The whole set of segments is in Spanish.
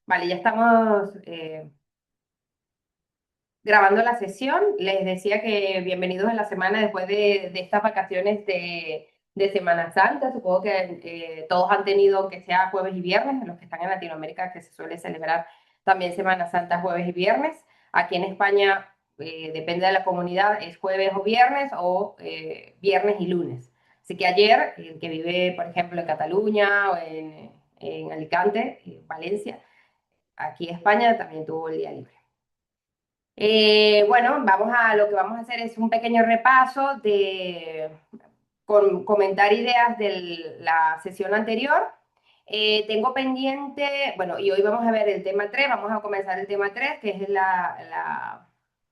Vale, ya estamos grabando la sesión. Les decía que bienvenidos a la semana después de estas vacaciones de Semana Santa. Supongo que todos han tenido, que sea jueves y viernes, los que están en Latinoamérica, que se suele celebrar también Semana Santa jueves y viernes. Aquí en España, depende de la comunidad, es jueves o viernes o viernes y lunes. Así que ayer, el que vive, por ejemplo, en Cataluña o en Alicante, Valencia, aquí en España también tuvo el día libre. Bueno, vamos a lo que vamos a hacer es un pequeño repaso comentar ideas de la sesión anterior. Tengo pendiente, bueno, y hoy vamos a ver el tema 3. Vamos a comenzar el tema 3, que es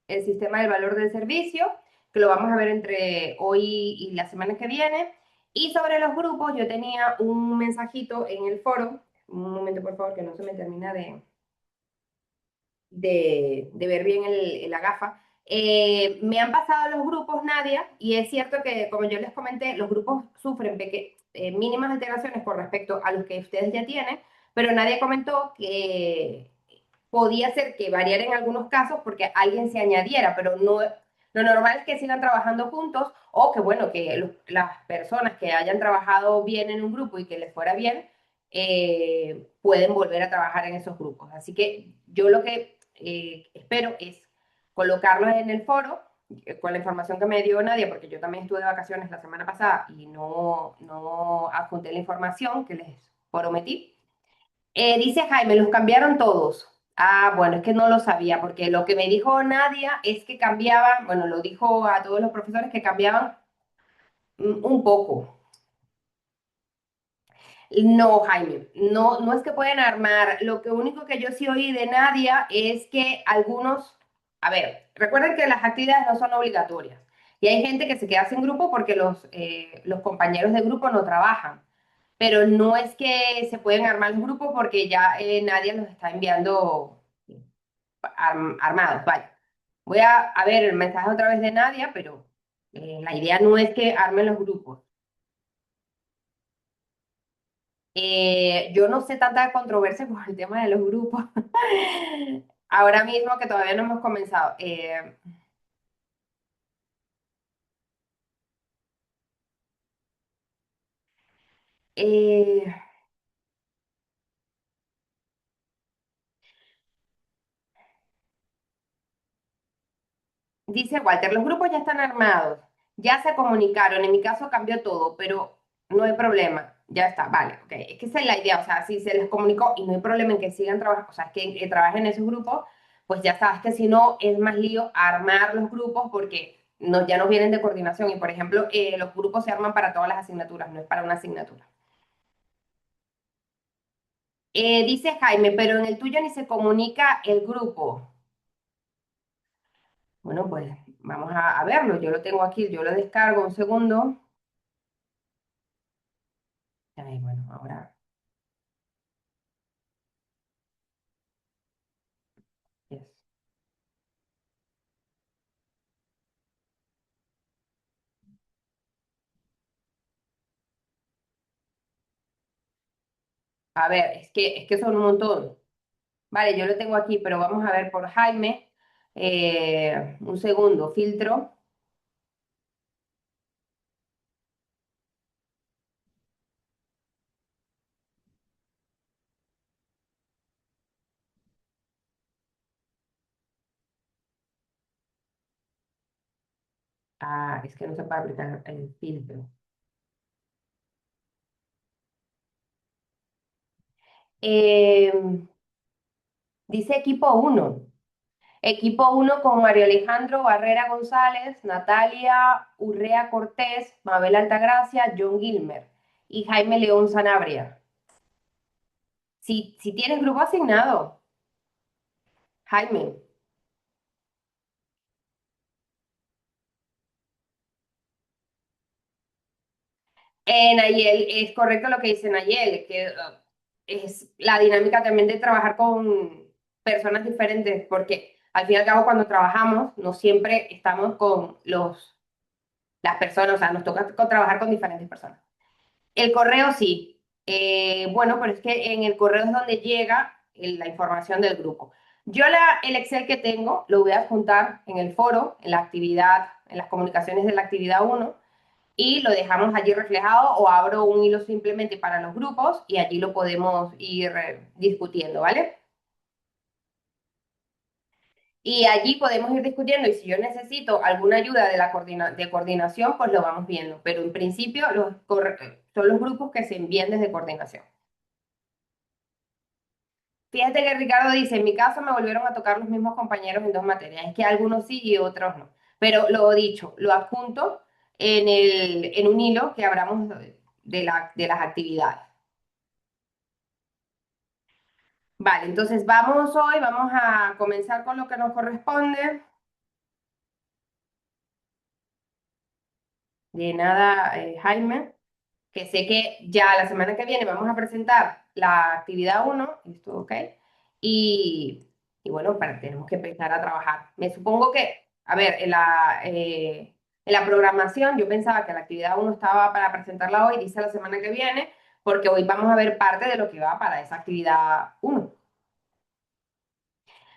el sistema del valor del servicio, que lo vamos a ver entre hoy y la semana que viene. Y sobre los grupos, yo tenía un mensajito en el foro. Un momento, por favor, que no se me termina de ver bien la gafa. Me han pasado los grupos, Nadia, y es cierto que, como yo les comenté, los grupos sufren mínimas alteraciones con respecto a los que ustedes ya tienen, pero nadie comentó que podía ser que variara en algunos casos porque alguien se añadiera, pero no, lo normal es que sigan trabajando juntos o que, bueno, que las personas que hayan trabajado bien en un grupo y que les fuera bien, pueden volver a trabajar en esos grupos. Así que yo lo que espero es colocarlos en el foro con la información que me dio Nadia, porque yo también estuve de vacaciones la semana pasada y no adjunté la información que les prometí. Dice Jaime, los cambiaron todos. Ah, bueno, es que no lo sabía, porque lo que me dijo Nadia es que cambiaban, bueno, lo dijo a todos los profesores que cambiaban un poco. No, Jaime, no es que pueden armar. Lo que único que yo sí oí de Nadia es que algunos, a ver, recuerden que las actividades no son obligatorias. Y hay gente que se queda sin grupo porque los compañeros de grupo no trabajan. Pero no es que se pueden armar los grupos porque ya Nadia los está enviando armados. Vaya. Voy a ver el mensaje otra vez de Nadia, pero la idea no es que armen los grupos. Yo no sé tanta controversia con el tema de los grupos. Ahora mismo que todavía no hemos comenzado. Eh, Dice Walter, los grupos ya están armados, ya se comunicaron, en mi caso cambió todo, pero no hay problema, ya está, vale, ok. Es que esa es la idea, o sea, si se les comunicó y no hay problema en que sigan trabajando, o sea, que trabajen en esos grupos, pues ya sabes que si no es más lío armar los grupos porque no, ya nos vienen de coordinación y, por ejemplo, los grupos se arman para todas las asignaturas, no es para una asignatura. Dice Jaime, pero en el tuyo ni se comunica el grupo. Bueno, pues vamos a verlo. Yo lo tengo aquí, yo lo descargo un segundo. Ay, bueno, ahora. Yes. A ver, es que son un montón. Vale, yo lo tengo aquí, pero vamos a ver por Jaime. Un segundo, filtro. Ah, es que no se puede aplicar el filtro. Eh, Dice Equipo uno con Mario Alejandro Barrera González, Natalia Urrea Cortés, Mabel Altagracia, John Gilmer y Jaime León Sanabria. Si tienes grupo asignado, Jaime. Nayel, es correcto lo que dice Nayel, que es la dinámica también de trabajar con personas diferentes, porque al fin y al cabo cuando trabajamos no siempre estamos con las personas, o sea, nos toca trabajar con diferentes personas. El correo sí. Bueno, pero es que en el correo es donde llega. la información del grupo. Yo el Excel que tengo lo voy a juntar en el foro, en la actividad, en las comunicaciones de la actividad uno y lo dejamos allí reflejado o abro un hilo simplemente para los grupos y allí lo podemos ir discutiendo, ¿vale? Y allí podemos ir discutiendo y si yo necesito alguna ayuda de la de coordinación, pues lo vamos viendo. Pero en principio son los grupos que se envían desde coordinación. Fíjate que Ricardo dice, en mi caso me volvieron a tocar los mismos compañeros en dos materias. Es que algunos sí y otros no. Pero lo dicho, lo adjunto en un hilo que abramos de las actividades. Vale, entonces vamos a comenzar con lo que nos corresponde. De nada, Jaime, que sé que ya la semana que viene vamos a presentar la actividad uno, esto, ¿ok? Y, y bueno, tenemos que empezar a trabajar. Me supongo que, a ver, en la programación yo pensaba que la actividad uno estaba para presentarla hoy, dice la semana que viene, porque hoy vamos a ver parte de lo que va para esa actividad uno.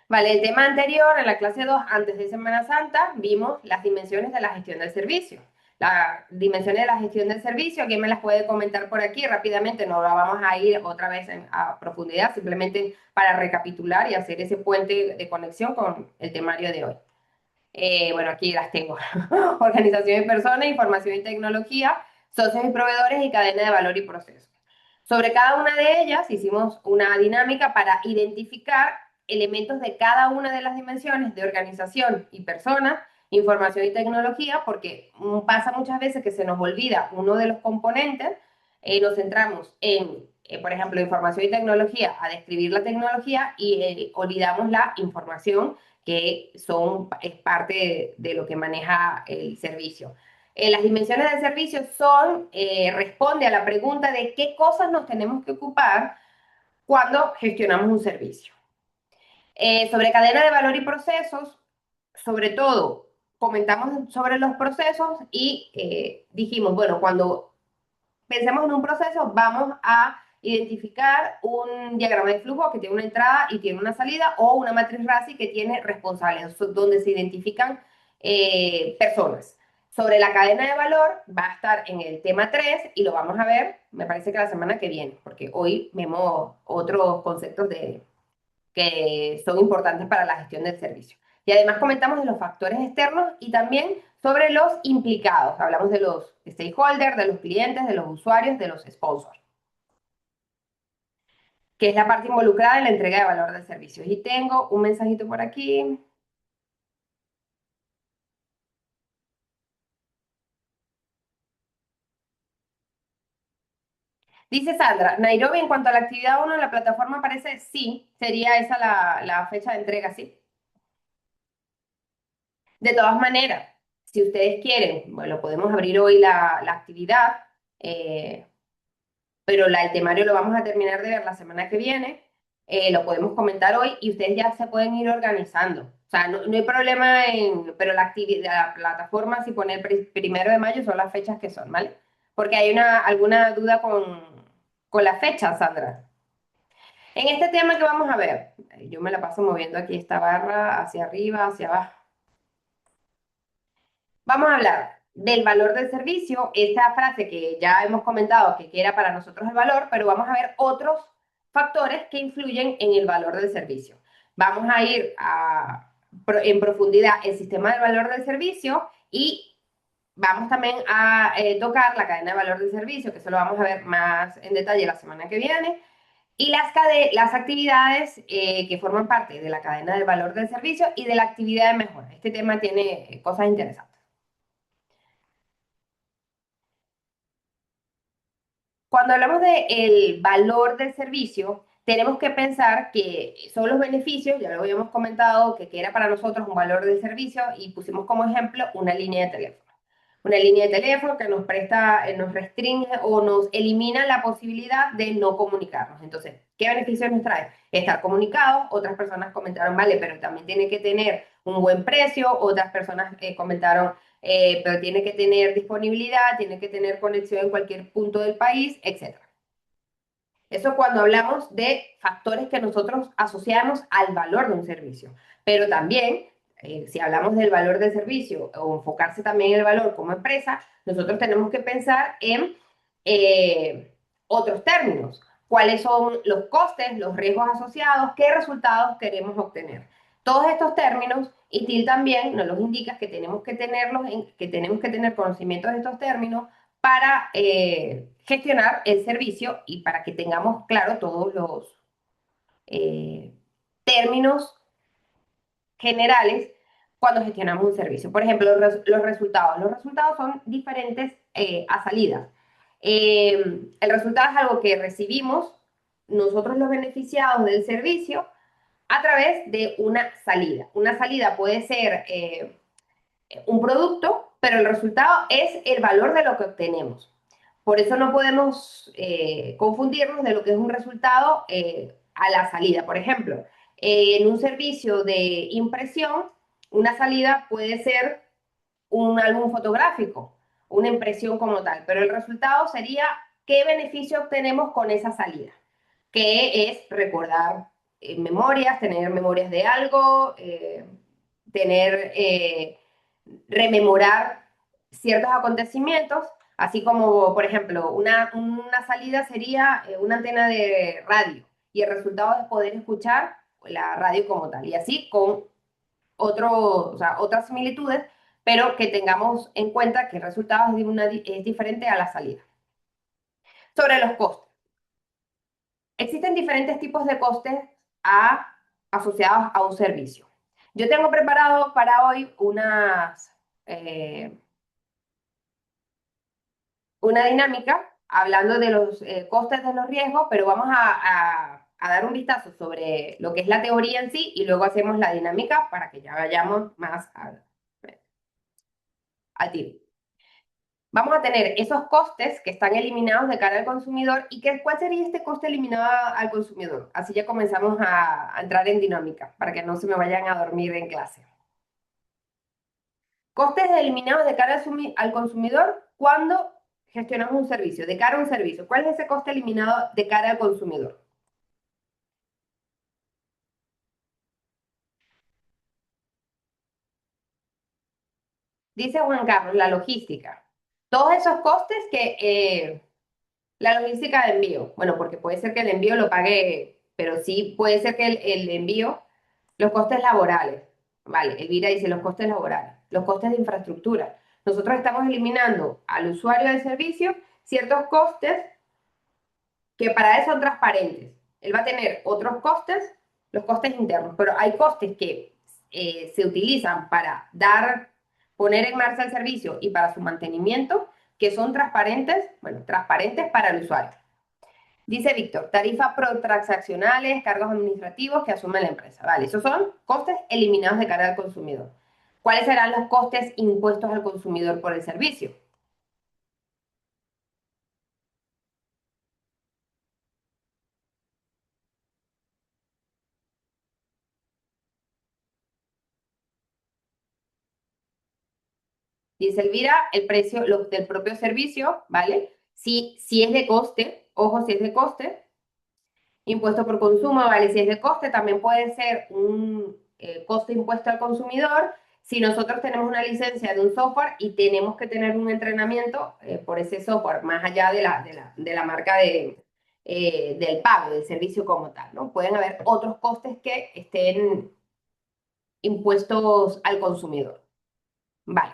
Vale, el tema anterior, en la clase 2 antes de Semana Santa, vimos las dimensiones de la gestión del servicio. Las dimensiones de la gestión del servicio, ¿quién me las puede comentar por aquí rápidamente? No la vamos a ir otra vez a profundidad, simplemente para recapitular y hacer ese puente de conexión con el temario de hoy. Bueno, aquí las tengo. Organización de personas, información y tecnología, socios y proveedores y cadena de valor y procesos. Sobre cada una de ellas hicimos una dinámica para identificar elementos de cada una de las dimensiones de organización y personas, información y tecnología, porque pasa muchas veces que se nos olvida uno de los componentes, nos centramos en, por ejemplo, información y tecnología, a describir la tecnología y olvidamos la información que es parte de lo que maneja el servicio. Las dimensiones del servicio responde a la pregunta de qué cosas nos tenemos que ocupar cuando gestionamos un servicio. Sobre cadena de valor y procesos, sobre todo, comentamos sobre los procesos y dijimos, bueno, cuando pensemos en un proceso, vamos a identificar un diagrama de flujo que tiene una entrada y tiene una salida o una matriz RACI que tiene responsables, donde se identifican personas. Sobre la cadena de valor va a estar en el tema 3 y lo vamos a ver, me parece que la semana que viene, porque hoy vemos otros conceptos que son importantes para la gestión del servicio. Y además comentamos de los factores externos y también sobre los implicados. Hablamos de los stakeholders, de los clientes, de los usuarios, de los sponsors, que es la parte involucrada en la entrega de valor del servicio. Y tengo un mensajito por aquí. Dice Sandra, Nairobi, en cuanto a la actividad 1 en la plataforma aparece, sí, sería esa la fecha de entrega, sí. De todas maneras, si ustedes quieren, bueno, podemos abrir hoy la actividad. Pero el temario lo vamos a terminar de ver la semana que viene, lo podemos comentar hoy y ustedes ya se pueden ir organizando. O sea, no hay problema pero la actividad, la plataforma, si pone el 1 de mayo, son las fechas que son, ¿vale? Porque hay alguna duda con la fecha, Sandra. En este tema que vamos a ver, yo me la paso moviendo aquí esta barra hacia arriba, hacia abajo. Vamos a hablar del valor del servicio, esta frase que ya hemos comentado que era para nosotros el valor, pero vamos a ver otros factores que influyen en el valor del servicio. Vamos a ir en profundidad el sistema del valor del servicio y vamos también a tocar la cadena de valor del servicio, que eso lo vamos a ver más en detalle la semana que viene, y las actividades que forman parte de la cadena del valor del servicio y de la actividad de mejora. Este tema tiene cosas interesantes. Cuando hablamos del valor del servicio, tenemos que pensar que son los beneficios, ya lo habíamos comentado, que era para nosotros un valor del servicio y pusimos como ejemplo una línea de teléfono. Una línea de teléfono que nos presta, nos restringe o nos elimina la posibilidad de no comunicarnos. Entonces, ¿qué beneficios nos trae? Estar comunicados, otras personas comentaron, vale, pero también tiene que tener un buen precio, otras personas comentaron, pero tiene que tener disponibilidad, tiene que tener conexión en cualquier punto del país, etc. Eso cuando hablamos de factores que nosotros asociamos al valor de un servicio. Pero también, si hablamos del valor del servicio o enfocarse también en el valor como empresa, nosotros tenemos que pensar en otros términos. ¿Cuáles son los costes, los riesgos asociados? ¿Qué resultados queremos obtener? Todos estos términos, y TIL también nos los indica que tenemos que tenerlos, que tenemos que tener conocimiento de estos términos para gestionar el servicio y para que tengamos claro todos los eh, términos generales cuando gestionamos un servicio. Por ejemplo, los resultados. Los resultados son diferentes a salidas. El resultado es algo que recibimos nosotros los beneficiados del servicio a través de una salida. Una salida puede ser un producto, pero el resultado es el valor de lo que obtenemos. Por eso no podemos confundirnos de lo que es un resultado a la salida. Por ejemplo, en un servicio de impresión, una salida puede ser un álbum fotográfico, una impresión como tal, pero el resultado sería qué beneficio obtenemos con esa salida, que es recordar memorias, tener memorias de algo, tener rememorar ciertos acontecimientos, así como, por ejemplo, una salida sería una antena de radio y el resultado es poder escuchar la radio como tal, y así con o sea, otras similitudes, pero que tengamos en cuenta que el resultado es diferente a la salida. Sobre los costes. Existen diferentes tipos de costes asociados a un servicio. Yo tengo preparado para hoy una dinámica hablando de los costes de los riesgos, pero vamos a dar un vistazo sobre lo que es la teoría en sí y luego hacemos la dinámica para que ya vayamos más al tiro. Vamos a tener esos costes que están eliminados de cara al consumidor y ¿cuál sería este coste eliminado al consumidor? Así ya comenzamos a entrar en dinámica para que no se me vayan a dormir en clase. Costes eliminados de cara al consumidor cuando gestionamos un servicio, de cara a un servicio. ¿Cuál es ese coste eliminado de cara al consumidor? Dice Juan Carlos, la logística. Todos esos costes la logística de envío. Bueno, porque puede ser que el envío lo pague, pero sí puede ser que el envío, los costes laborales. Vale, Elvira dice los costes laborales, los costes de infraestructura. Nosotros estamos eliminando al usuario del servicio ciertos costes que para él son transparentes. Él va a tener otros costes, los costes internos, pero hay costes que se utilizan para poner en marcha el servicio y para su mantenimiento, que son transparentes, bueno, transparentes para el usuario. Dice Víctor, tarifas transaccionales, cargos administrativos que asume la empresa. Vale, esos son costes eliminados de cara al consumidor. ¿Cuáles serán los costes impuestos al consumidor por el servicio? Dice Elvira, el precio del propio servicio, ¿vale? Si es de coste, ojo, si es de coste, impuesto por consumo, ¿vale? Si es de coste, también puede ser un coste impuesto al consumidor. Si nosotros tenemos una licencia de un software y tenemos que tener un entrenamiento por ese software, más allá de la marca del pago, del servicio como tal, ¿no? Pueden haber otros costes que estén impuestos al consumidor. Vale.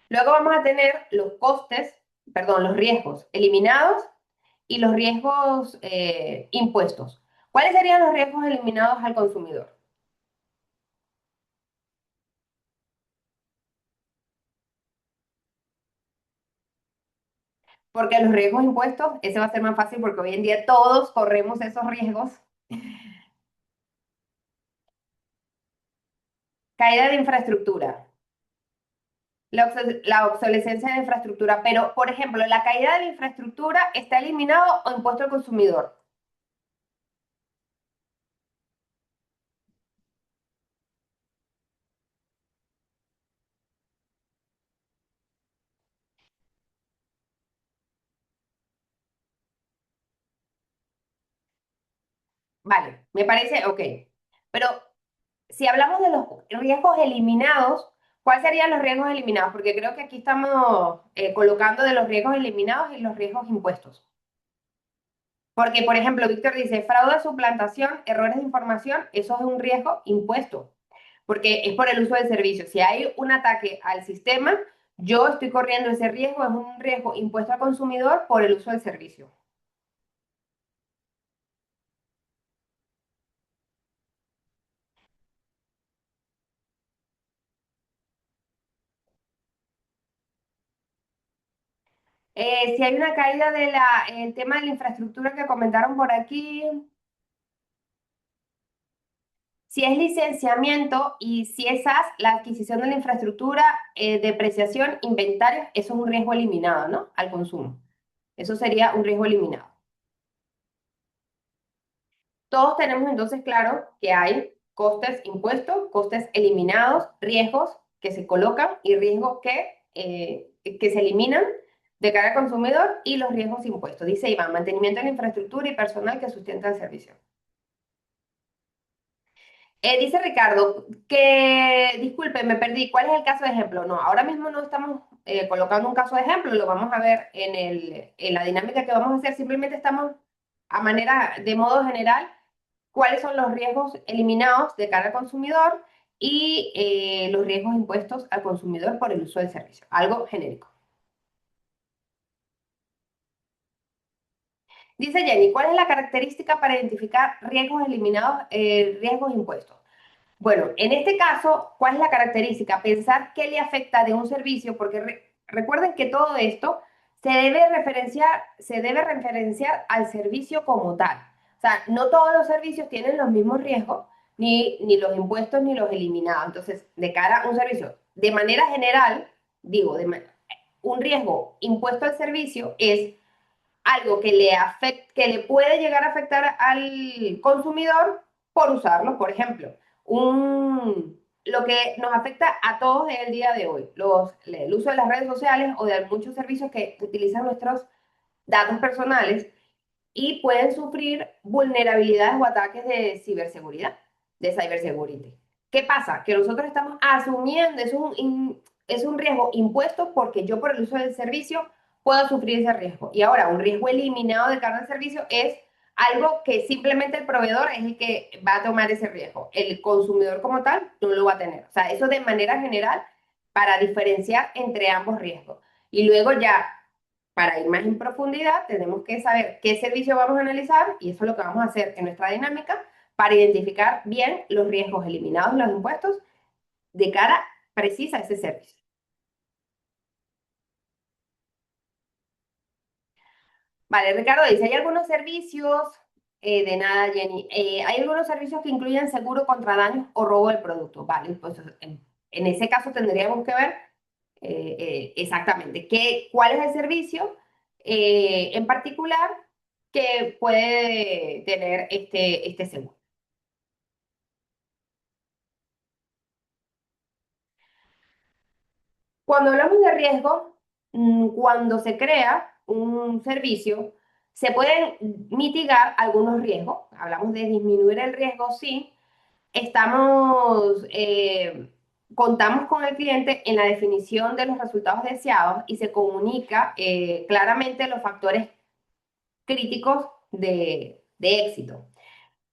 Luego vamos a tener los costes, perdón, los riesgos eliminados y los riesgos impuestos. ¿Cuáles serían los riesgos eliminados al consumidor? Porque los riesgos impuestos, ese va a ser más fácil porque hoy en día todos corremos esos riesgos. Caída de infraestructura, la obsolescencia de infraestructura, pero por ejemplo, la caída de la infraestructura está eliminado o impuesto al consumidor. Vale, me parece ok. Pero si hablamos de los riesgos eliminados, ¿cuáles serían los riesgos eliminados? Porque creo que aquí estamos colocando de los riesgos eliminados y los riesgos impuestos. Porque, por ejemplo, Víctor dice, fraude, suplantación, errores de información, eso es un riesgo impuesto, porque es por el uso del servicio. Si hay un ataque al sistema, yo estoy corriendo ese riesgo, es un riesgo impuesto al consumidor por el uso del servicio. Si hay una caída de el tema de la infraestructura que comentaron por aquí, si es licenciamiento y si es SAS, la adquisición de la infraestructura, depreciación, inventario, eso es un riesgo eliminado, ¿no? Al consumo. Eso sería un riesgo eliminado. Todos tenemos entonces claro que hay costes impuestos, costes eliminados, riesgos que se colocan y riesgos que se eliminan de cara al consumidor y los riesgos impuestos. Dice Iván, mantenimiento de la infraestructura y personal que sustenta el servicio. Dice Ricardo que, disculpe, me perdí, ¿cuál es el caso de ejemplo? No, ahora mismo no estamos colocando un caso de ejemplo, lo vamos a ver en la dinámica que vamos a hacer, simplemente estamos a manera, de modo general, cuáles son los riesgos eliminados de cara al consumidor y los riesgos impuestos al consumidor por el uso del servicio, algo genérico. Dice Jenny, ¿cuál es la característica para identificar riesgos eliminados, riesgos impuestos? Bueno, en este caso, ¿cuál es la característica? Pensar qué le afecta de un servicio, porque recuerden que todo esto se debe referenciar al servicio como tal. O sea, no todos los servicios tienen los mismos riesgos, ni los impuestos ni los eliminados. Entonces, de cara a un servicio, de manera general, digo, un riesgo impuesto al servicio es algo que le puede llegar a afectar al consumidor por usarlo. Por ejemplo, lo que nos afecta a todos en el día de hoy, el uso de las redes sociales o de muchos servicios que utilizan nuestros datos personales y pueden sufrir vulnerabilidades o ataques de ciberseguridad, de cybersecurity. ¿Qué pasa? Que nosotros estamos asumiendo, es un riesgo impuesto porque yo por el uso del servicio puedo sufrir ese riesgo. Y ahora, un riesgo eliminado de cara al servicio es algo que simplemente el proveedor es el que va a tomar ese riesgo. El consumidor como tal no lo va a tener. O sea, eso de manera general para diferenciar entre ambos riesgos. Y luego ya para ir más en profundidad, tenemos que saber qué servicio vamos a analizar y eso es lo que vamos a hacer en nuestra dinámica para identificar bien los riesgos eliminados en los impuestos de cara precisa a ese servicio. Vale, Ricardo dice, hay algunos servicios, de nada, Jenny, hay algunos servicios que incluyen seguro contra daños o robo del producto. Vale, pues en ese caso tendríamos que ver exactamente cuál es el servicio en particular que puede tener este seguro. Cuando hablamos de riesgo, cuando se crea un servicio, se pueden mitigar algunos riesgos. Hablamos de disminuir el riesgo, sí. Contamos con el cliente en la definición de los resultados deseados y se comunica claramente los factores críticos de éxito.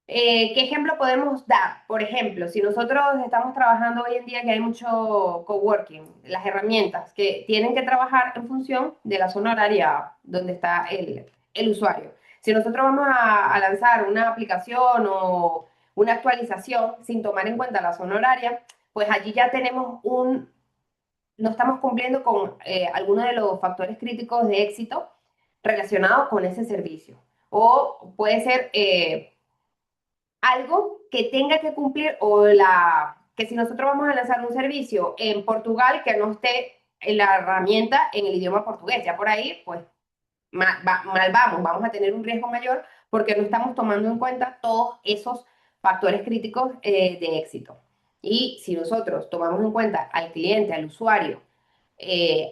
¿Qué ejemplo podemos dar? Por ejemplo, si nosotros estamos trabajando hoy en día que hay mucho coworking, las herramientas que tienen que trabajar en función de la zona horaria donde está el usuario. Si nosotros vamos a lanzar una aplicación o una actualización sin tomar en cuenta la zona horaria, pues allí ya no estamos cumpliendo con algunos de los factores críticos de éxito relacionados con ese servicio. O puede ser algo que tenga que cumplir que si nosotros vamos a lanzar un servicio en Portugal que no esté en la herramienta en el idioma portugués, ya por ahí pues mal vamos a tener un riesgo mayor porque no estamos tomando en cuenta todos esos factores críticos de éxito. Y si nosotros tomamos en cuenta al cliente, al usuario,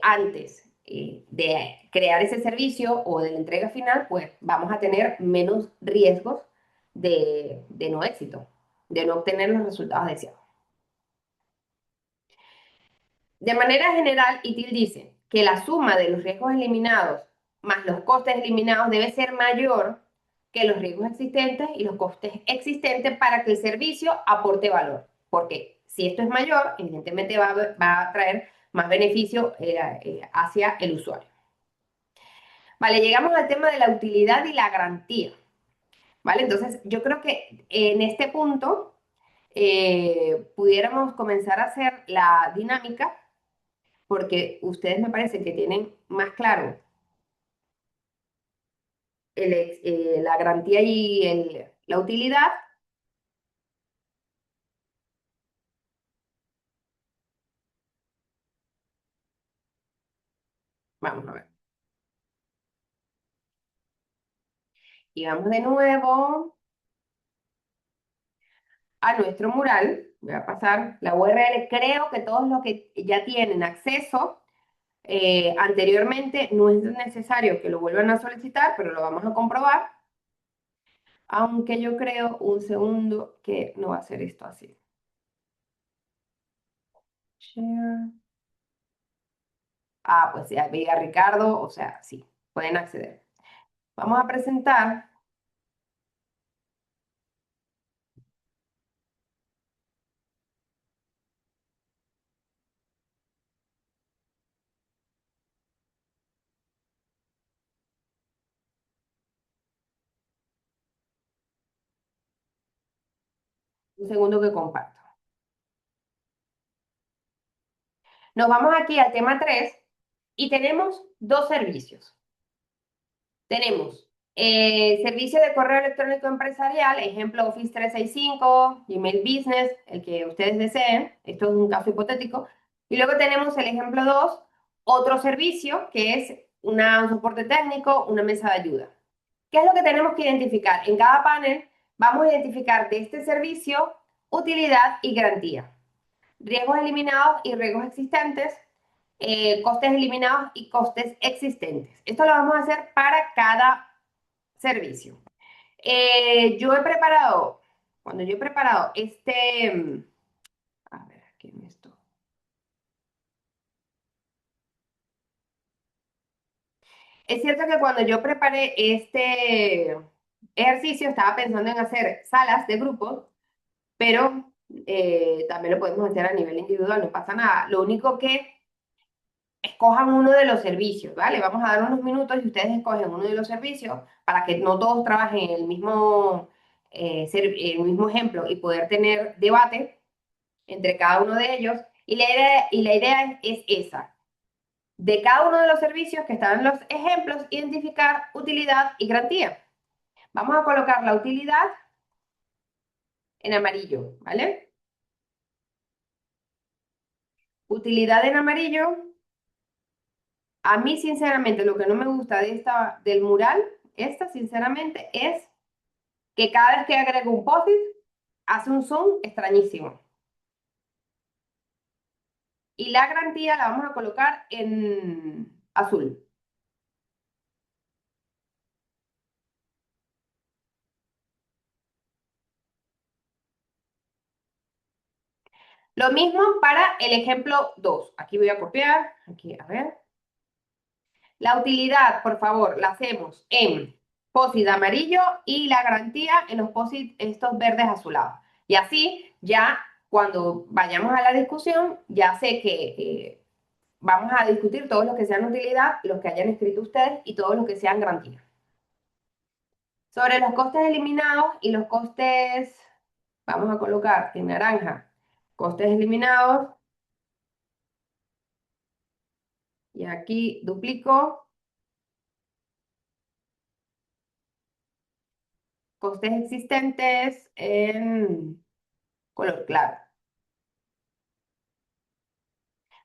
antes de crear ese servicio o de la entrega final, pues vamos a tener menos riesgos de no éxito, de no obtener los resultados deseados. De manera general, ITIL dice que la suma de los riesgos eliminados más los costes eliminados debe ser mayor que los riesgos existentes y los costes existentes para que el servicio aporte valor. Porque si esto es mayor, evidentemente va a traer más beneficio hacia el usuario. Vale, llegamos al tema de la utilidad y la garantía. Vale, entonces yo creo que en este punto pudiéramos comenzar a hacer la dinámica porque ustedes me parece que tienen más claro la garantía y la utilidad. Vamos a ver. Y vamos de nuevo a nuestro mural. Voy a pasar la URL. Creo que todos los que ya tienen acceso anteriormente no es necesario que lo vuelvan a solicitar, pero lo vamos a comprobar. Aunque yo creo, un segundo, que no va a ser esto así. Share. Ah, pues ya veía Ricardo, o sea, sí, pueden acceder. Vamos a presentar un segundo que comparto. Nos vamos aquí al tema 3 y tenemos dos servicios. Tenemos servicio de correo electrónico empresarial, ejemplo Office 365, Gmail Business, el que ustedes deseen. Esto es un caso hipotético. Y luego tenemos el ejemplo 2, otro servicio que es un soporte técnico, una mesa de ayuda. ¿Qué es lo que tenemos que identificar? En cada panel vamos a identificar de este servicio utilidad y garantía, riesgos eliminados y riesgos existentes, costes eliminados y costes existentes. Esto lo vamos a hacer para cada servicio. Yo he preparado, cuando yo he preparado a ver, aquí en esto. Es cierto que cuando yo preparé este ejercicio estaba pensando en hacer salas de grupos, pero también lo podemos hacer a nivel individual, no pasa nada. Lo único que escojan uno de los servicios, ¿vale? Vamos a dar unos minutos y ustedes escogen uno de los servicios para que no todos trabajen en el mismo ejemplo y poder tener debate entre cada uno de ellos. Y la idea es esa. De cada uno de los servicios que están en los ejemplos, identificar utilidad y garantía. Vamos a colocar la utilidad en amarillo, ¿vale? Utilidad en amarillo. A mí, sinceramente, lo que no me gusta del mural, sinceramente, es que cada vez que agrego un post-it, hace un zoom extrañísimo. Y la garantía la vamos a colocar en azul. Lo mismo para el ejemplo 2. Aquí voy a copiar, aquí, a ver. La utilidad, por favor, la hacemos en post-it amarillo y la garantía en los post-it estos verdes azulados. Y así ya cuando vayamos a la discusión, ya sé que vamos a discutir todos los que sean utilidad, los que hayan escrito ustedes y todos los que sean garantía. Sobre los costes eliminados y los costes, vamos a colocar en naranja, costes eliminados. Y aquí duplico costes existentes en color claro.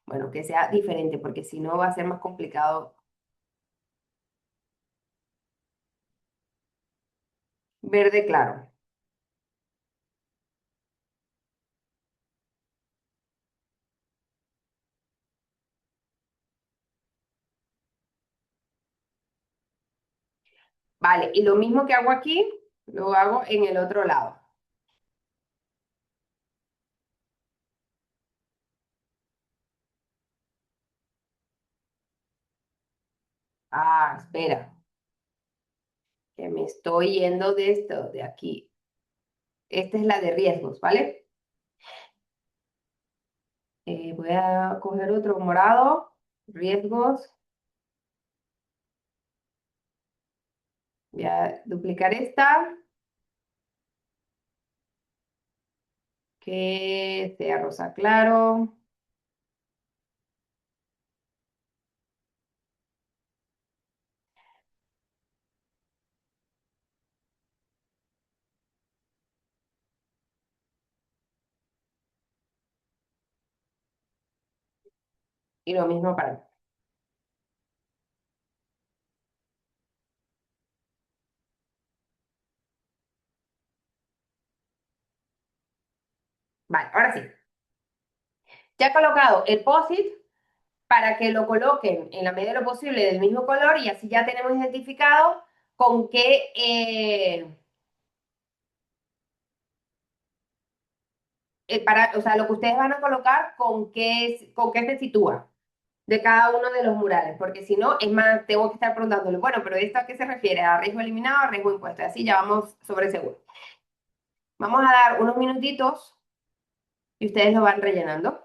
Bueno, que sea diferente, porque si no va a ser más complicado. Verde claro. Vale, y lo mismo que hago aquí, Lo hago en el otro lado. Ah, espera, que me estoy yendo de esto, de aquí. Esta es la de riesgos, ¿vale? Voy a coger otro morado, riesgos. Voy a duplicar esta, que sea rosa claro. Y lo mismo para acá. Vale, ahora sí. Ya he colocado el post-it para que lo coloquen en la medida de lo posible del mismo color y así ya tenemos identificado con qué, o sea, lo que ustedes van a colocar con qué se sitúa de cada uno de los murales, porque si no, es más, tengo que estar preguntándole, bueno, pero ¿esto a qué se refiere? ¿A riesgo eliminado, a riesgo impuesto? Así ya vamos sobre seguro. Vamos a dar unos minutitos y ustedes lo van rellenando.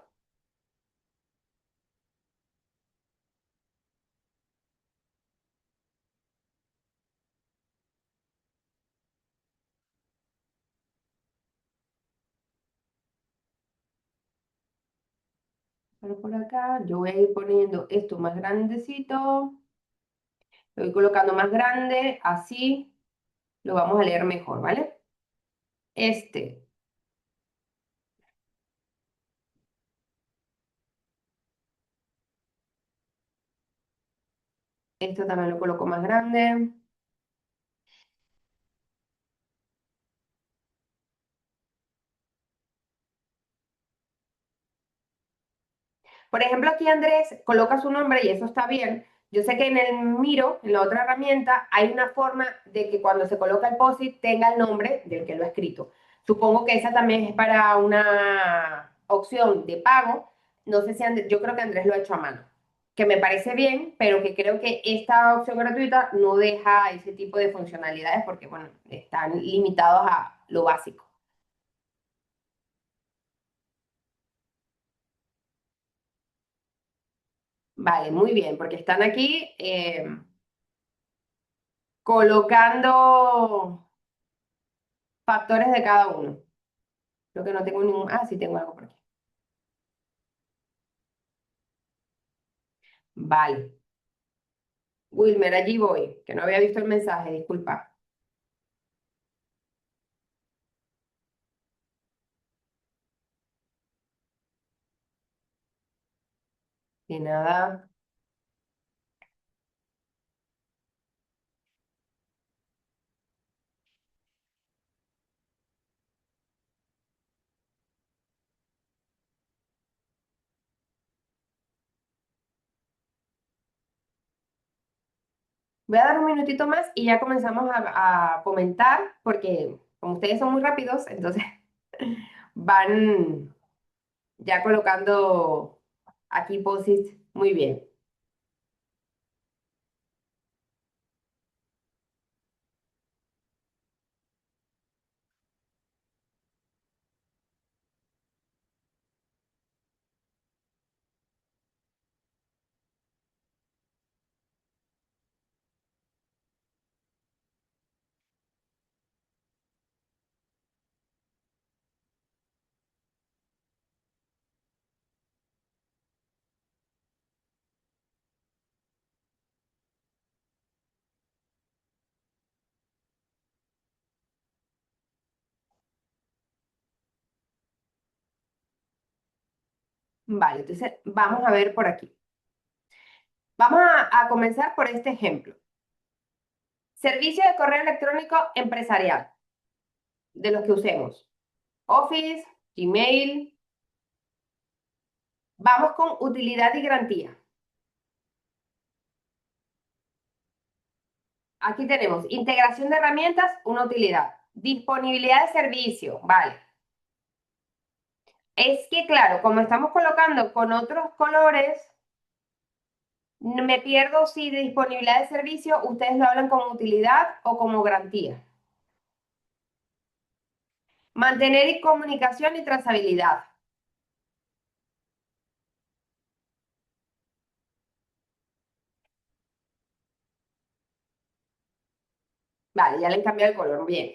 Pero por acá yo voy a ir poniendo esto más grandecito, lo voy colocando más grande, así lo vamos a leer mejor, ¿vale? Este, esto también lo coloco más grande. Por ejemplo, aquí Andrés coloca su nombre y eso está bien. Yo sé que en el Miro, en la otra herramienta, hay una forma de que cuando se coloca el POSIT tenga el nombre del que lo ha escrito. Supongo que esa también es para una opción de pago. No sé si Andrés, yo creo que Andrés lo ha hecho a mano, que me parece bien, pero que creo que esta opción gratuita no deja ese tipo de funcionalidades porque, bueno, están limitados a lo básico. Vale, muy bien, porque están aquí colocando factores de cada uno. Creo que no tengo ningún. Ah, sí, tengo algo por aquí. Vale. Wilmer, allí voy, que no había visto el mensaje, disculpa. De nada. Voy a dar un minutito más y ya comenzamos a comentar, porque como ustedes son muy rápidos, entonces van ya colocando aquí posits muy bien. Vale, entonces vamos a ver por aquí. Vamos a comenzar por este ejemplo. Servicio de correo electrónico empresarial, de los que usemos. Office, Gmail. Vamos con utilidad y garantía. Aquí tenemos integración de herramientas, una utilidad. Disponibilidad de servicio, vale. Es que, claro, como estamos colocando con otros colores, me pierdo si de disponibilidad de servicio ustedes lo hablan como utilidad o como garantía. Mantener comunicación y trazabilidad. Vale, ya le he cambiado el color, bien.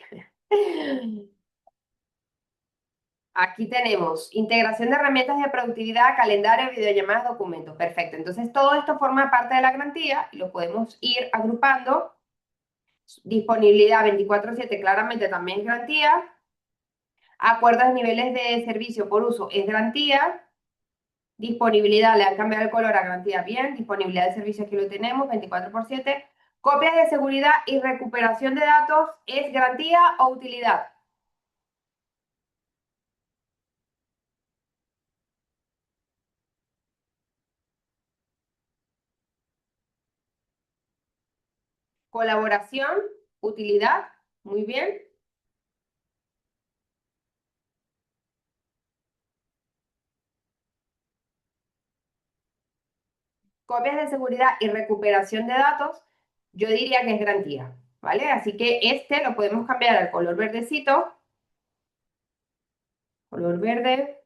Aquí tenemos integración de herramientas de productividad, calendario, videollamadas, documentos. Perfecto. Entonces, todo esto forma parte de la garantía y lo podemos ir agrupando. Disponibilidad 24/7 claramente también es garantía. Acuerdos de niveles de servicio por uso es garantía. Disponibilidad, le han cambiado el color a garantía, bien. Disponibilidad de servicio aquí lo tenemos, 24/7. Copias de seguridad y recuperación de datos es garantía o utilidad. Colaboración, utilidad, muy bien. Copias de seguridad y recuperación de datos, yo diría que es garantía, ¿vale? Así que este lo podemos cambiar al color verdecito, color verde,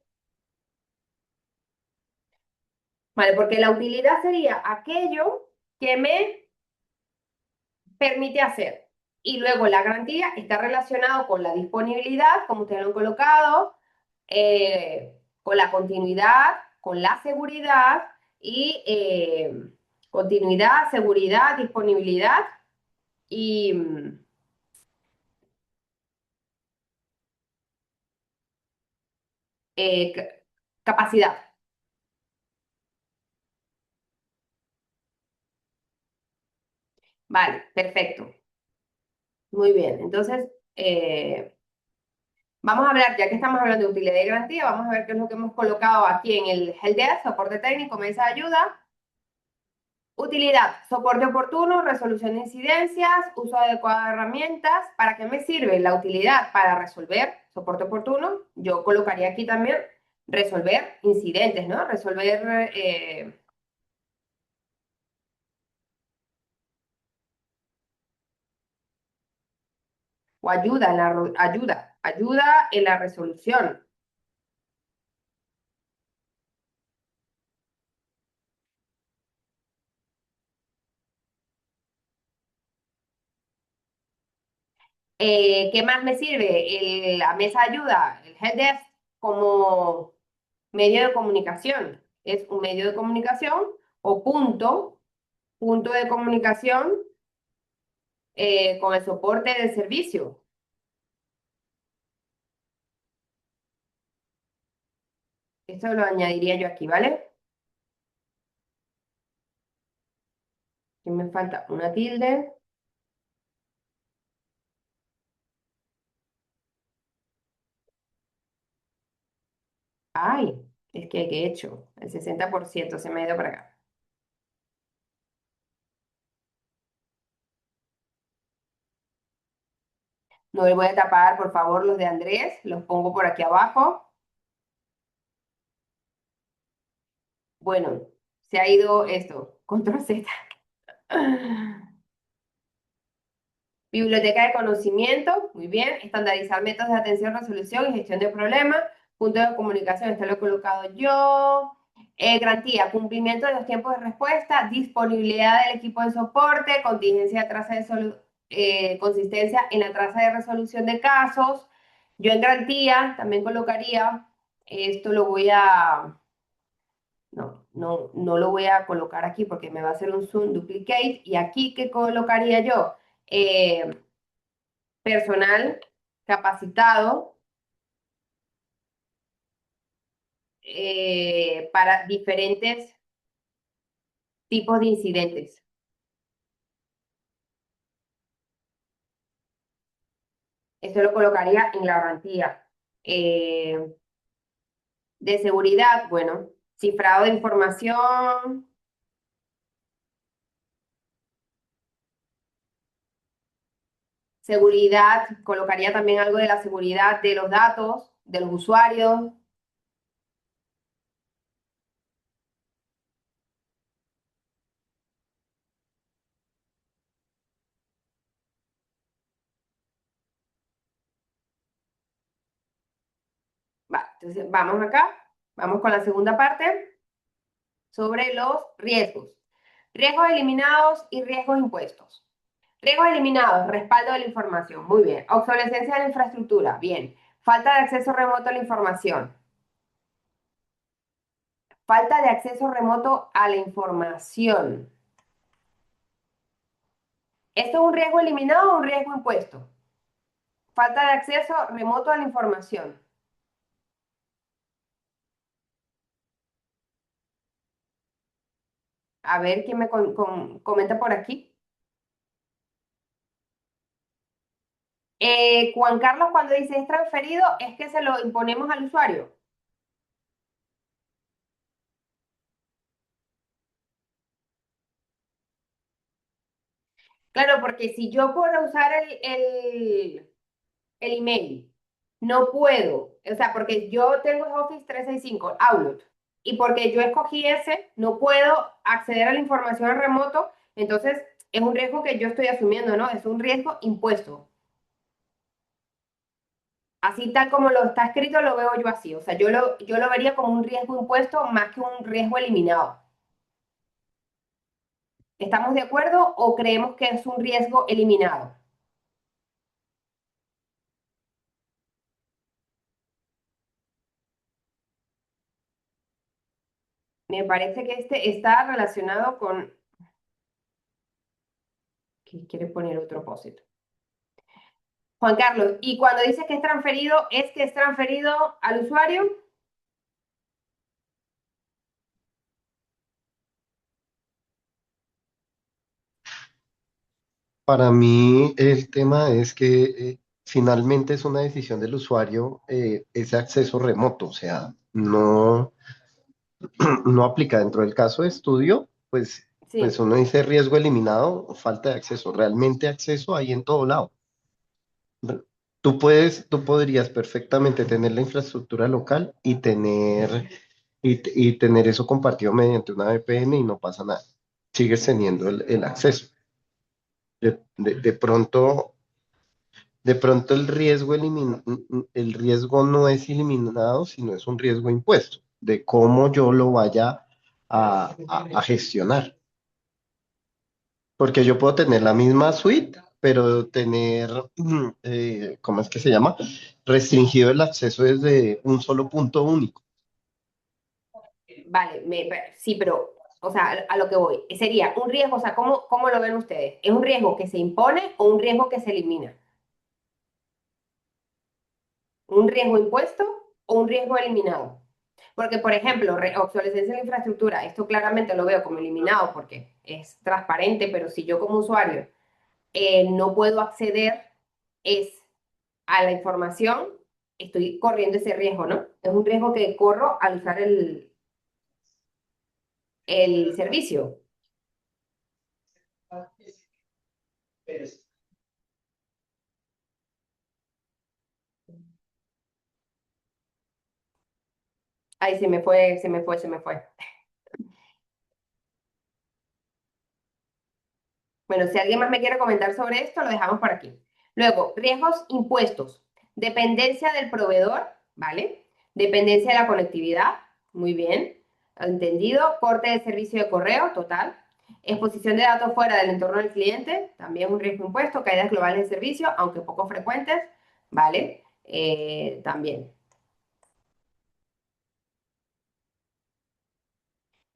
¿vale? Porque la utilidad sería aquello que me permite hacer. Y luego la garantía está relacionado con la disponibilidad, como ustedes lo han colocado, con la continuidad, con la seguridad y continuidad, seguridad, disponibilidad y capacidad. Vale, perfecto. Muy bien. Entonces, vamos a hablar, ya que estamos hablando de utilidad y garantía, vamos a ver qué es lo que hemos colocado aquí en el helpdesk, soporte técnico, mesa de ayuda. Utilidad, soporte oportuno, resolución de incidencias, uso adecuado de herramientas. ¿Para qué me sirve la utilidad? Para resolver, soporte oportuno. Yo colocaría aquí también resolver incidentes, ¿no? Resolver o ayuda en la, ayuda en la resolución. ¿Qué más me sirve? La mesa de ayuda, el helpdesk, como medio de comunicación. Es un medio de comunicación o punto de comunicación con el soporte del servicio. Esto lo añadiría yo aquí, ¿vale? Aquí me falta una tilde. Ay, es que ¿qué he hecho? El 60% se me ha ido para acá. No le voy a tapar, por favor, los de Andrés. Los pongo por aquí abajo. Bueno, se ha ido esto. Control Z. Biblioteca de conocimiento, muy bien. Estandarizar métodos de atención, resolución y gestión de problemas. Punto de comunicación, esto lo he colocado yo. Garantía, cumplimiento de los tiempos de respuesta, disponibilidad del equipo de soporte, contingencia de tasa de consistencia en la tasa de resolución de casos. Yo en garantía también colocaría, esto lo voy a, no lo voy a colocar aquí porque me va a hacer un zoom duplicate. Y aquí, ¿qué colocaría yo? Personal capacitado para diferentes tipos de incidentes. Esto lo colocaría en la garantía. Eh, de seguridad, bueno, cifrado de información, Seguridad, colocaría también algo de la seguridad de los datos, de los usuarios. Va, entonces vamos acá, vamos con la segunda parte sobre los riesgos. Riesgos eliminados y riesgos impuestos. Riesgos eliminados, respaldo de la información. Muy bien. Obsolescencia de la infraestructura. Bien. Falta de acceso remoto a la información. Falta de acceso remoto a la información. ¿Esto es un riesgo eliminado o un riesgo impuesto? Falta de acceso remoto a la información. A ver quién me comenta por aquí. Juan Carlos, cuando dice es transferido, es que se lo imponemos al usuario. Claro, porque si yo puedo usar el email, no puedo, o sea, porque yo tengo el Office 365, Outlook, y porque yo escogí ese, no puedo acceder a la información en remoto, entonces es un riesgo que yo estoy asumiendo, ¿no? Es un riesgo impuesto. Así tal como lo está escrito, lo veo yo así, o sea, yo lo vería como un riesgo impuesto más que un riesgo eliminado. ¿Estamos de acuerdo o creemos que es un riesgo eliminado? Me parece que este está relacionado con... ¿Qué quiere poner otro post? Juan Carlos, y cuando dices que es que es transferido al usuario? Para mí el tema es que finalmente es una decisión del usuario ese acceso remoto, o sea, no, no aplica dentro del caso de estudio, pues Sí, uno dice riesgo eliminado, falta de acceso, realmente acceso hay en todo lado. Tú podrías perfectamente tener la infraestructura local y tener eso compartido mediante una VPN y no pasa nada. Sigues teniendo el acceso. De pronto, el riesgo no es eliminado, sino es un riesgo impuesto de cómo yo lo vaya a gestionar. Porque yo puedo tener la misma suite, pero tener, ¿cómo es que se llama? Restringido el acceso desde un solo punto único. vale, sí, pero, o sea, a lo que voy, sería un riesgo, o sea, ¿cómo lo ven ustedes? ¿Es un riesgo que se impone o un riesgo que se elimina? ¿Un riesgo impuesto o un riesgo eliminado? Porque, por ejemplo, obsolescencia de la infraestructura, esto claramente lo veo como eliminado porque es transparente, pero si yo como usuario no puedo acceder es a la información, estoy corriendo ese riesgo, ¿no? Es un riesgo que corro al usar el servicio. Ay, se me fue, se me fue, se me fue. Bueno, si alguien más me quiere comentar sobre esto, lo dejamos por aquí. Luego, riesgos impuestos. Dependencia del proveedor, ¿vale? Dependencia de la conectividad, muy bien. Entendido. Corte de servicio de correo, total. Exposición de datos fuera del entorno del cliente, también un riesgo impuesto. Caídas globales de servicio, aunque poco frecuentes, ¿vale? También.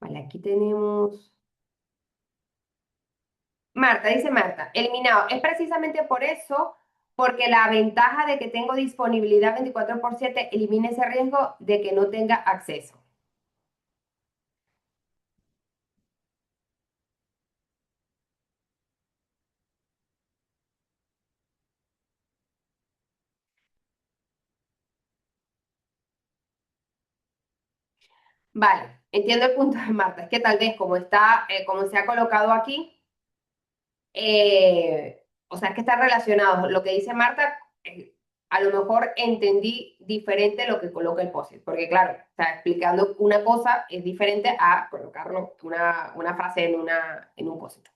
Vale, aquí tenemos... Marta, dice Marta, eliminado. Es precisamente por eso, porque la ventaja de que tengo disponibilidad 24/7 elimina ese riesgo de que no tenga acceso. Vale, entiendo el punto de Marta. Es que tal vez como está, como se ha colocado aquí, o sea, que están relacionados. Lo que dice Marta, a lo mejor entendí diferente lo que coloca el post porque claro, o sea, explicando una cosa es diferente a colocarlo una frase en un post.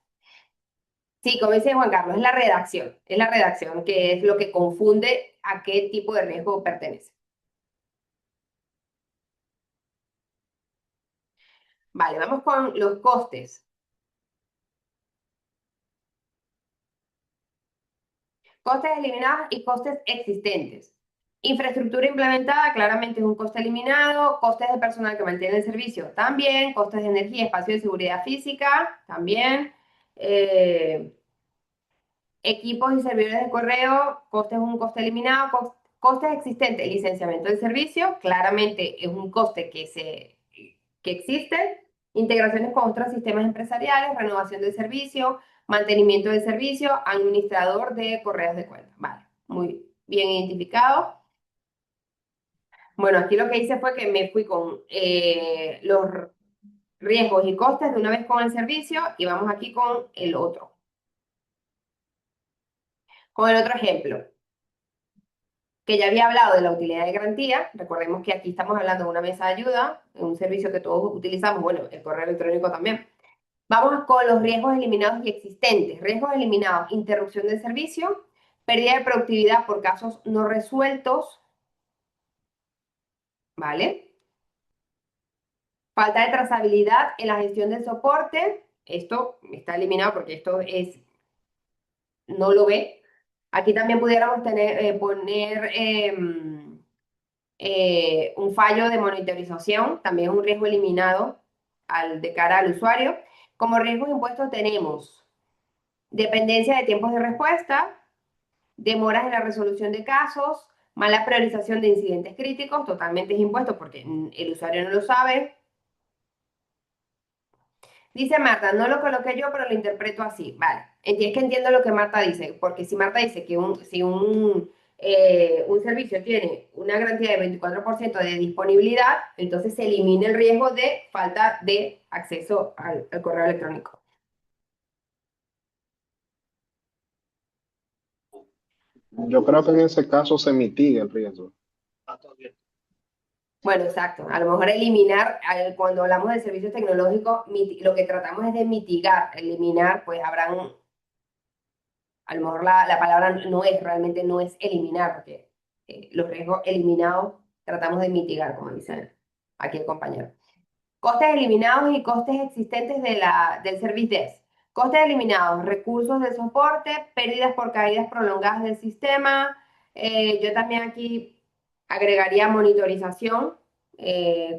Sí, como dice Juan Carlos, es la redacción que es lo que confunde a qué tipo de riesgo pertenece. Vale, vamos con los costes. Costes eliminados y costes existentes. Infraestructura implementada claramente es un coste eliminado, costes de personal que mantiene el servicio también, costes de energía, espacio de seguridad física también, eh, equipos y servidores de correo, costes es un coste eliminado, costes existentes, licenciamiento del servicio, claramente es un coste que existe, integraciones con otros sistemas empresariales, renovación del servicio, mantenimiento del servicio, administrador de correos de cuenta. Vale, muy bien identificado. Bueno, aquí lo que hice fue que me fui con los riesgos y costes de una vez con el servicio y vamos aquí con el otro. Con el otro ejemplo, que ya había hablado de la utilidad de garantía. Recordemos que aquí estamos hablando de una mesa de ayuda, un servicio que todos utilizamos, bueno, el correo electrónico también. Vamos con los riesgos eliminados y existentes. Riesgos eliminados, interrupción del servicio, pérdida de productividad por casos no resueltos, ¿vale? Falta de trazabilidad en la gestión del soporte. Esto está eliminado porque esto es, no lo ve. Aquí también pudiéramos poner un fallo de monitorización, también un riesgo eliminado de cara al usuario. Como riesgos impuestos tenemos dependencia de tiempos de respuesta, demoras en la resolución de casos, mala priorización de incidentes críticos, totalmente es impuesto porque el usuario no lo sabe. Dice Marta, no lo coloqué yo, pero lo interpreto así. Vale, es que entiendo lo que Marta dice, porque si Marta dice que si un servicio tiene una garantía de 24% de disponibilidad, entonces se elimina el riesgo de falta de acceso al correo electrónico. Yo creo que en ese caso se mitiga el riesgo. Bueno, exacto. A lo mejor eliminar, cuando hablamos de servicios tecnológicos, lo que tratamos es de mitigar, eliminar, pues habrán, a lo mejor la palabra no es, realmente no es eliminar, porque los riesgos eliminados tratamos de mitigar, como dice aquí el compañero. Costes eliminados y costes existentes del Service Desk. Costes eliminados, recursos de soporte, pérdidas por caídas prolongadas del sistema. Yo también aquí agregaría monitorización,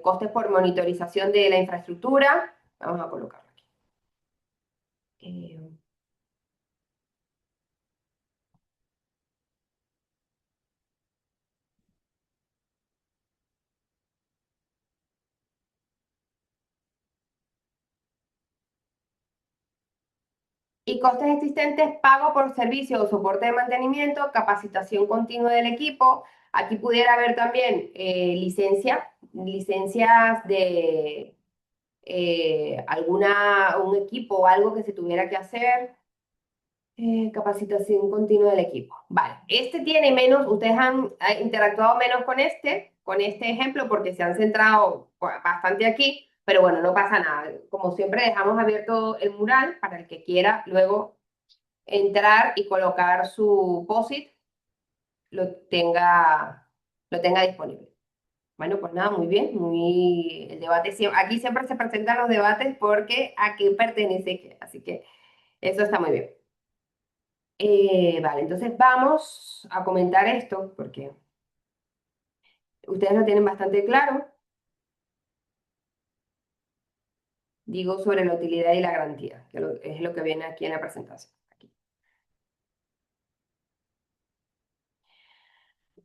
costes por monitorización de la infraestructura. Vamos a colocarlo aquí. Eh, Y costes existentes, pago por servicio o soporte de mantenimiento, capacitación continua del equipo. Aquí pudiera haber también licencias de un equipo o algo que se tuviera que hacer. Capacitación continua del equipo. Vale, este tiene menos, ustedes han interactuado menos con este ejemplo porque se han centrado bastante aquí, pero bueno, no pasa nada. Como siempre, dejamos abierto el mural para el que quiera luego entrar y colocar su POSIT, lo lo tenga disponible. Bueno, pues nada, muy bien, el debate, aquí siempre se presentan los debates porque a qué pertenece qué, así que eso está muy bien. Vale, entonces vamos a comentar esto porque ustedes lo tienen bastante claro. Digo sobre la utilidad y la garantía, que es lo que viene aquí en la presentación. Aquí.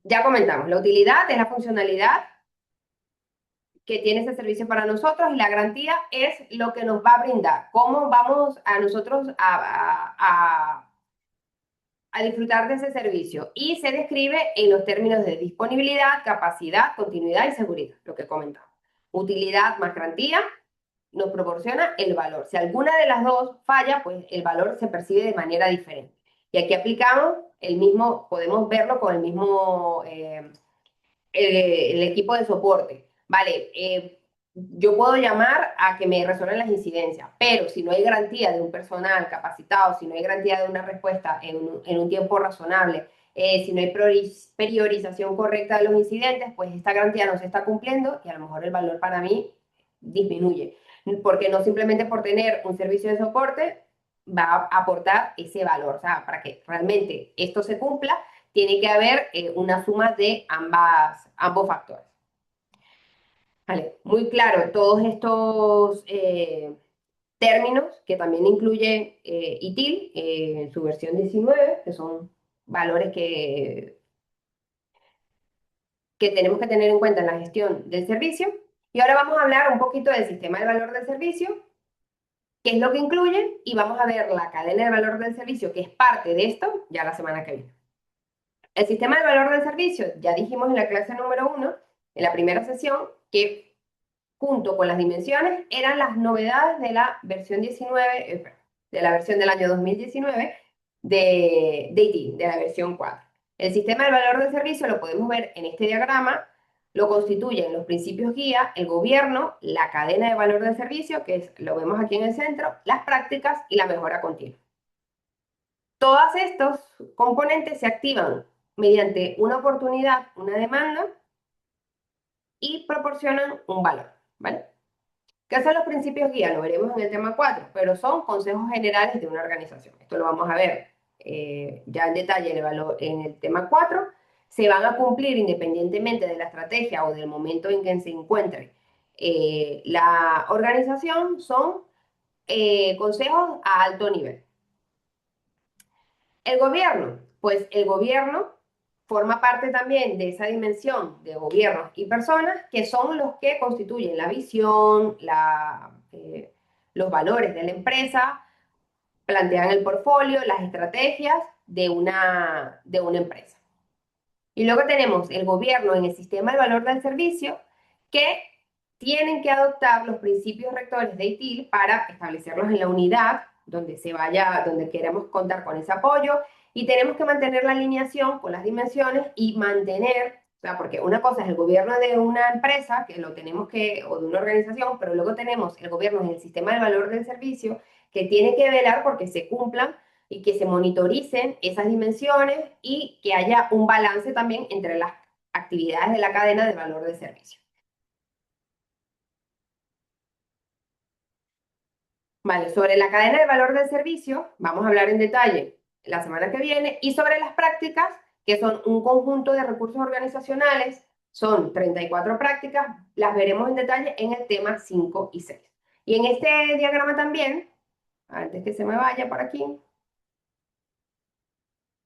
Ya comentamos, la utilidad es la funcionalidad que tiene ese servicio para nosotros y la garantía es lo que nos va a brindar, cómo vamos a nosotros a disfrutar de ese servicio y se describe en los términos de disponibilidad, capacidad, continuidad y seguridad, lo que comentamos. Utilidad más garantía nos proporciona el valor. Si alguna de las dos falla, pues el valor se percibe de manera diferente. Y aquí aplicamos el mismo, podemos verlo con el mismo, el equipo de soporte. Vale, yo puedo llamar a que me resuelvan las incidencias, pero si no hay garantía de un personal capacitado, si no hay garantía de una respuesta en un tiempo razonable, si no hay priorización correcta de los incidentes, pues esta garantía no se está cumpliendo y a lo mejor el valor para mí disminuye. Porque no simplemente por tener un servicio de soporte va a aportar ese valor. O sea, para que realmente esto se cumpla, tiene que haber una suma de ambos factores. Vale, muy claro, todos estos términos que también incluye ITIL en su versión 19, que son valores que tenemos que tener en cuenta en la gestión del servicio. Y ahora vamos a hablar un poquito del sistema de valor del servicio, qué es lo que incluye, y vamos a ver la cadena de valor del servicio, que es parte de esto, ya la semana que viene. El sistema de valor del servicio, ya dijimos en la clase número 1, en la primera sesión, que junto con las dimensiones eran las novedades de la versión 19, de la versión del año 2019 de ITIL, de la versión 4. El sistema de valor del servicio lo podemos ver en este diagrama, lo constituyen los principios guía, el gobierno, la cadena de valor del servicio, que es, lo vemos aquí en el centro, las prácticas y la mejora continua. Todos estos componentes se activan mediante una oportunidad, una demanda y proporcionan un valor, ¿vale? ¿Qué son los principios guía? Lo veremos en el tema 4, pero son consejos generales de una organización. Esto lo vamos a ver ya en detalle en el tema 4. Se van a cumplir independientemente de la estrategia o del momento en que se encuentre la organización, son consejos a alto nivel. El gobierno, pues el gobierno forma parte también de esa dimensión de gobiernos y personas que son los que constituyen la visión, los valores de la empresa, plantean el portfolio, las estrategias de una empresa. Y luego tenemos el gobierno en el sistema de valor del servicio que tienen que adoptar los principios rectores de ITIL para establecerlos en la unidad donde se vaya, donde queremos contar con ese apoyo y tenemos que mantener la alineación con las dimensiones y mantener, o sea, porque una cosa es el gobierno de una empresa, que lo tenemos que, o de una organización, pero luego tenemos el gobierno en el sistema de valor del servicio que tiene que velar porque se cumplan y que se monitoricen esas dimensiones y que haya un balance también entre las actividades de la cadena de valor de servicio. Vale, sobre la cadena de valor del servicio vamos a hablar en detalle la semana que viene y sobre las prácticas, que son un conjunto de recursos organizacionales, son 34 prácticas, las veremos en detalle en el tema 5 y 6. Y en este diagrama también, antes que se me vaya por aquí,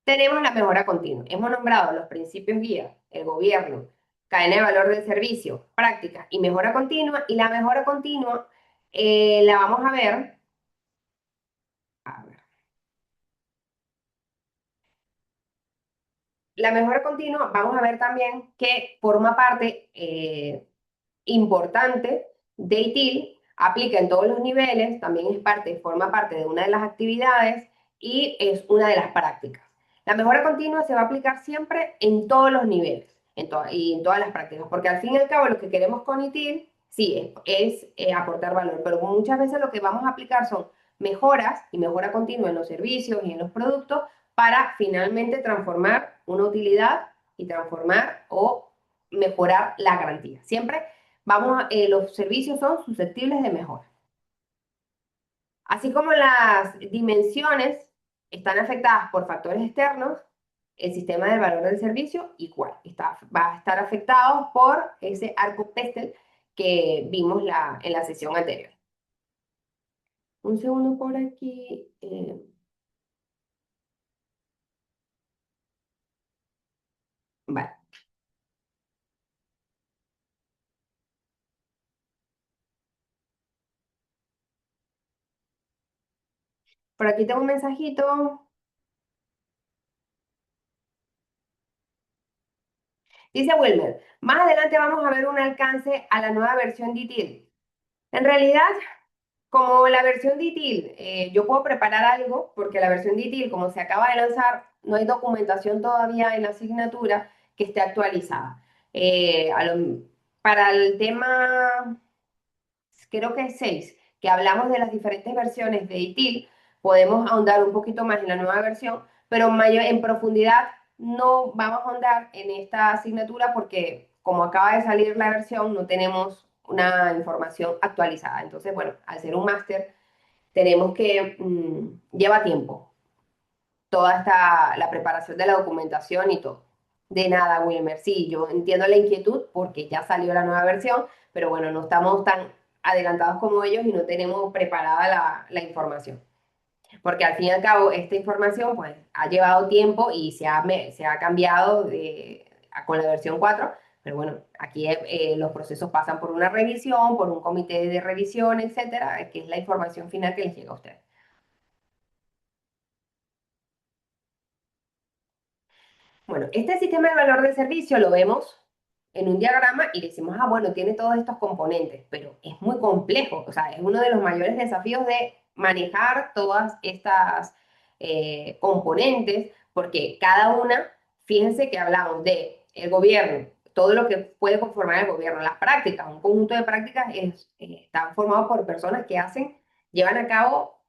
tenemos la mejora continua. Hemos nombrado los principios guía, el gobierno, cadena de valor del servicio, práctica y mejora continua. Y la mejora continua la vamos a ver. A ver. La mejora continua, vamos a ver también que forma parte importante de ITIL, aplica en todos los niveles, también es parte, forma parte de una de las actividades y es una de las prácticas. La mejora continua se va a aplicar siempre en todos los niveles y en todas las prácticas, porque al fin y al cabo lo que queremos con ITIL, sí, es aportar valor, pero muchas veces lo que vamos a aplicar son mejoras y mejora continua en los servicios y en los productos para finalmente transformar una utilidad y transformar o mejorar la garantía. Siempre los servicios son susceptibles de mejora. Así como las dimensiones están afectadas por factores externos, el sistema del valor del servicio igual va a estar afectado por ese arco Pestel que vimos en la sesión anterior. Un segundo por aquí. Vale. Por aquí tengo un mensajito. Dice Wilmer, más adelante vamos a ver un alcance a la nueva versión de ITIL. En realidad, Como la versión de ITIL, yo puedo preparar algo porque la versión de ITIL, como se acaba de lanzar, no hay documentación todavía en la asignatura que esté actualizada. Para el tema, creo que es 6, que hablamos de las diferentes versiones de ITIL, podemos ahondar un poquito más en la nueva versión, pero en profundidad no vamos a ahondar en esta asignatura porque como acaba de salir la versión, no tenemos una información actualizada. Entonces, bueno, al ser un máster, tenemos que, lleva tiempo, la preparación de la documentación y todo. De nada, Wilmer. Sí, yo entiendo la inquietud porque ya salió la nueva versión, pero bueno, no estamos tan adelantados como ellos y no tenemos preparada la información. Porque al fin y al cabo, esta información pues ha llevado tiempo y se ha cambiado con la versión 4, pero bueno, aquí los procesos pasan por una revisión, por un comité de revisión, etcétera, que es la información final que les llega a ustedes. Bueno, este sistema de valor de servicio lo vemos en un diagrama y decimos, ah, bueno, tiene todos estos componentes, pero es muy complejo, o sea, es uno de los mayores desafíos de manejar todas estas componentes, porque cada una, fíjense que hablamos de el gobierno, todo lo que puede conformar el gobierno, las prácticas, un conjunto de prácticas están formados por personas que llevan a cabo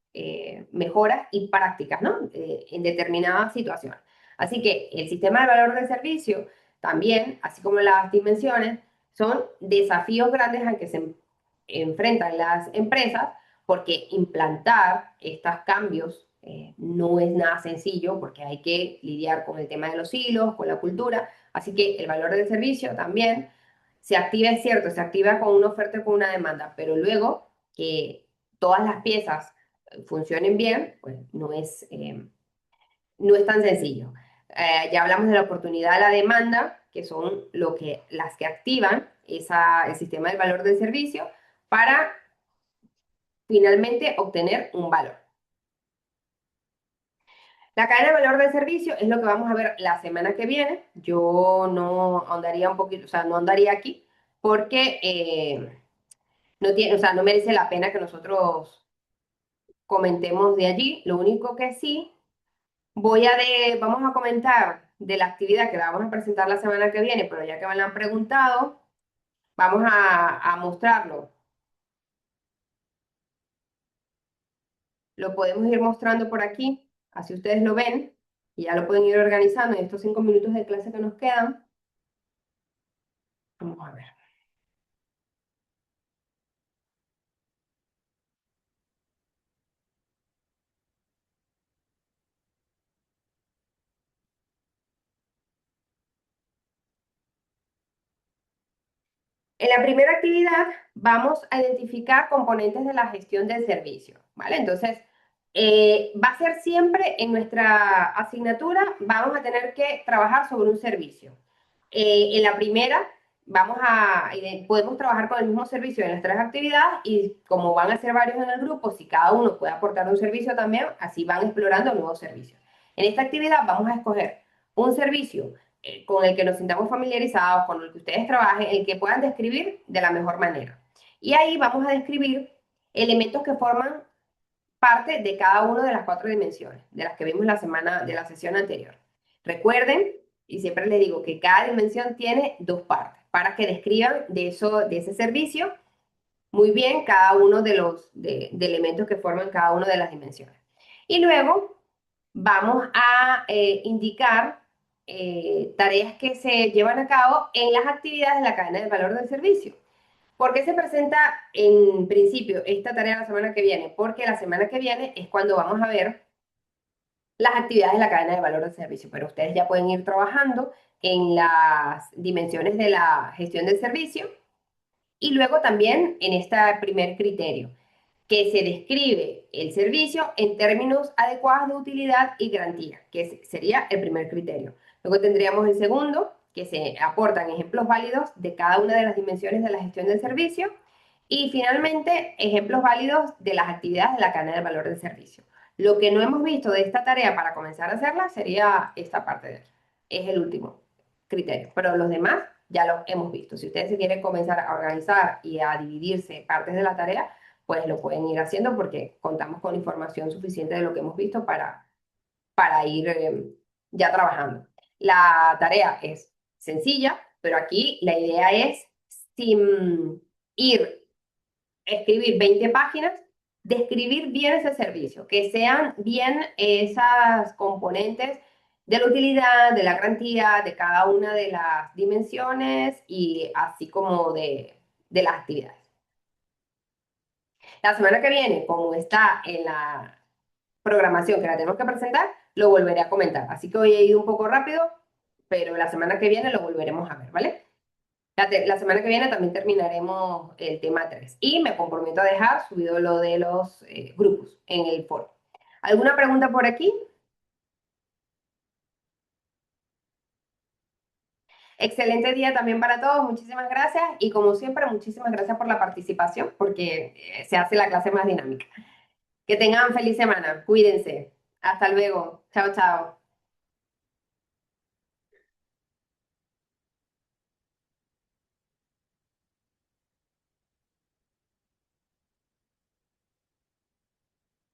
mejoras y prácticas, ¿no? En determinadas situaciones. Así que el sistema de valor del servicio también, así como las dimensiones, son desafíos grandes a que se enfrentan las empresas porque implantar estos cambios no es nada sencillo porque hay que lidiar con el tema de los hilos, con la cultura. Así que el valor del servicio también se activa, es cierto, se activa con una oferta y con una demanda, pero luego que todas las piezas funcionen bien, pues no es tan sencillo. Ya hablamos de la oportunidad de la demanda, que son las que activan el sistema del valor del servicio para finalmente obtener un valor. La cadena de valor del servicio es lo que vamos a ver la semana que viene. Yo no ahondaría un poquito, o sea, no andaría aquí porque no tiene, o sea, no merece la pena que nosotros comentemos de allí. Lo único que sí vamos a comentar de la actividad que la vamos a presentar la semana que viene, pero ya que me la han preguntado, vamos a mostrarlo. Lo podemos ir mostrando por aquí, así ustedes lo ven, y ya lo pueden ir organizando en estos 5 minutos de clase que nos quedan. Vamos a ver. En la primera actividad vamos a identificar componentes de la gestión del servicio, ¿vale? Entonces, va a ser siempre en nuestra asignatura, vamos a tener que trabajar sobre un servicio. En la primera, podemos trabajar con el mismo servicio en las 3 actividades y como van a ser varios en el grupo, si cada uno puede aportar un servicio también, así van explorando nuevos servicios. En esta actividad vamos a escoger un servicio con el que nos sintamos familiarizados, con el que ustedes trabajen, el que puedan describir de la mejor manera. Y ahí vamos a describir elementos que forman parte de cada una de las 4 dimensiones, de las que vimos de la sesión anterior. Recuerden, y siempre les digo que cada dimensión tiene 2 partes, para que describan de ese servicio muy bien cada uno de elementos que forman cada una de las dimensiones. Y luego vamos a indicar tareas que se llevan a cabo en las actividades de la cadena de valor del servicio. ¿Por qué se presenta en principio esta tarea la semana que viene? Porque la semana que viene es cuando vamos a ver las actividades de la cadena de valor del servicio, pero ustedes ya pueden ir trabajando en las dimensiones de la gestión del servicio y luego también en este primer criterio, que se describe el servicio en términos adecuados de utilidad y garantía, que sería el primer criterio. Luego tendríamos el segundo, que se aportan ejemplos válidos de cada una de las dimensiones de la gestión del servicio. Y finalmente, ejemplos válidos de las actividades de la cadena de valor del servicio. Lo que no hemos visto de esta tarea para comenzar a hacerla sería esta parte de aquí. Es el último criterio, pero los demás ya los hemos visto. Si ustedes se quieren comenzar a organizar y a dividirse partes de la tarea, pues lo pueden ir haciendo porque contamos con información suficiente de lo que hemos visto para ir ya trabajando. La tarea es sencilla, pero aquí la idea es sin ir a escribir 20 páginas, describir bien ese servicio, que sean bien esas componentes de la utilidad, de la garantía, de cada una de las dimensiones y así como de las actividades. La semana que viene, como está en la programación que la tenemos que presentar, lo volveré a comentar. Así que hoy he ido un poco rápido, pero la semana que viene lo volveremos a ver, ¿vale? La semana que viene también terminaremos el tema 3 y me comprometo a dejar subido lo de los grupos en el foro. ¿Alguna pregunta por aquí? Excelente día también para todos, muchísimas gracias y como siempre, muchísimas gracias por la participación porque se hace la clase más dinámica. Que tengan feliz semana, cuídense. Hasta luego. Chao, chao.